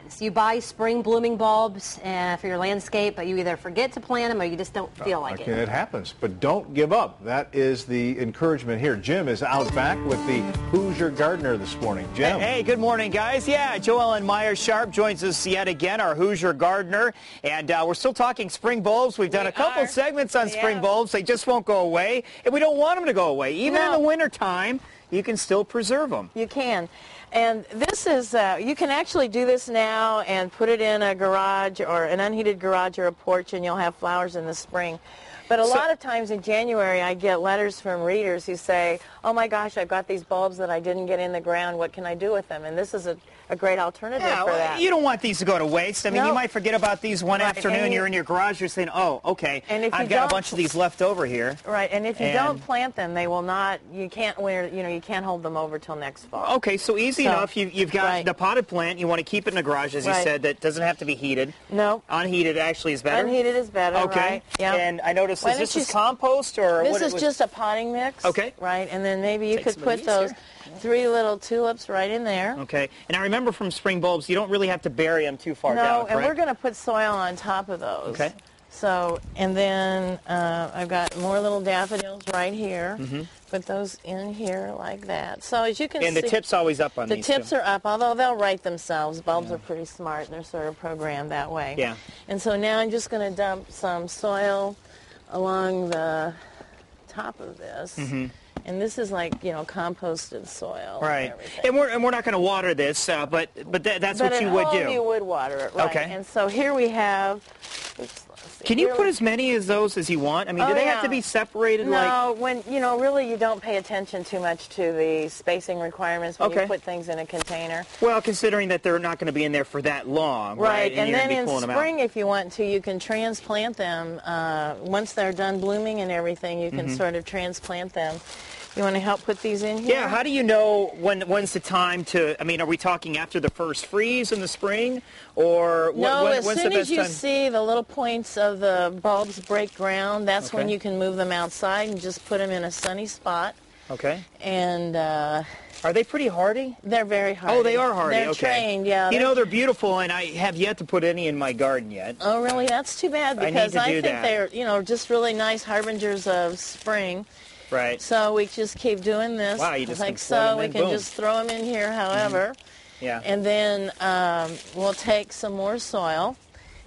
So you buy spring blooming bulbs for your landscape, but you either forget to plant them or you just don't feel like it. It happens, but don't give up. That is the encouragement here. Jim is out back with the Hoosier Gardener this morning. Jim. Hey, good morning, guys. Yeah, Joellen Meyer-Sharp joins us yet again, our Hoosier Gardener, and we're still talking spring bulbs. We've done a couple segments on spring bulbs. They just won't go away, and we don't want them to go away. Even in the wintertime, you can still preserve them. You can. And this is, you can actually do this now and put it in a garage or an unheated garage or a porch, and you'll have flowers in the spring. But a lot of times in January, I get letters from readers who say, oh my gosh, I've got these bulbs that I didn't get in the ground. What can I do with them? And this is a great alternative for that. You don't want these to go to waste. I mean, you might forget about these one afternoon. You're in your garage. You're saying, oh, okay, I've got a bunch of these left over here. Right, and if you don't plant them, they will not, you can't hold them over till next fall. Okay, so easy enough. You've got the potted plant. You want to keep it in the garage, as you said, that doesn't have to be heated. No. Unheated actually is better? Unheated is better, okay. Yeah. And I noticed, is this compost or what? This is just a potting mix. Okay. Right, and then maybe you could put those 3 little tulips right in there. Okay, and I remember from spring bulbs, you don't really have to bury them too far down, No, and we're going to put soil on top of those. Okay. So, and then I've got more little daffodils right here. Put those in here like that. So as you can see... And the tip's always up on these. The tips are up, although they'll write themselves. Bulbs are pretty smart, and they're sort of programmed that way. Yeah. And so now I'm just going to dump some soil along the top of this. And this is like, composted soil. Right. And we're not going to water this, but that's what you would do. You would water it, right. Okay. And so here we have... Oops, can you put as many of those as you want? I mean, do they have to be separated? No, really you don't pay attention too much to the spacing requirements when you put things in a container. Well, considering that they're not going to be in there for that long, right? And then in spring, if you want to, you can transplant them. Once they're done blooming and everything, you can sort of transplant them. You want to help put these in here? Yeah, how do you know when's the time to, I mean, are we talking after the first freeze in the spring? Or no, when's as soon as you see the little points of the bulbs break ground, that's when you can move them outside and just put them in a sunny spot. Okay. And... are they pretty hardy? They're very hardy. Oh, they are hardy. They're trained, yeah. They're beautiful, and I have yet to put any in my garden yet. Oh, really? That's too bad, because I think they're, just really nice harbingers of spring. Right. So we just keep doing this. Wow, you just like so. We can just throw them in here, however. Yeah. And then we'll take some more soil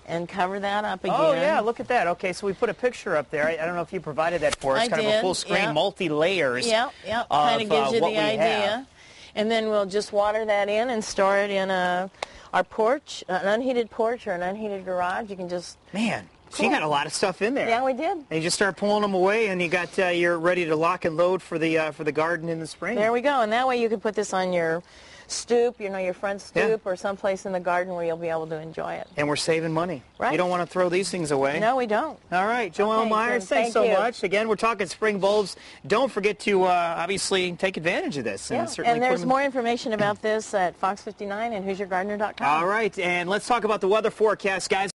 and cover that up again. Oh, yeah, look at that. Okay, so we put a picture up there. I don't know if you provided that for us. I kind did. of a full screen, multi-layers. Yeah, kind of gives you the idea. And then we'll just water that in and store it in our porch, an unheated porch or an unheated garage. You can just... Man. So you got a lot of stuff in there. Yeah, we did. And you just start pulling them away, and you got you're ready to lock and load for the garden in the spring. There we go, and that way you can put this on your stoop, your front stoop, or someplace in the garden where you'll be able to enjoy it. And we're saving money. Right. You don't want to throw these things away. No, we don't. All right, Joellen Meyer, thanks so much. Again, we're talking spring bulbs. Don't forget to obviously take advantage of this. Yeah. And there's more information about this at Fox 59 and HoosierGardener.com. All right, and let's talk about the weather forecast, guys.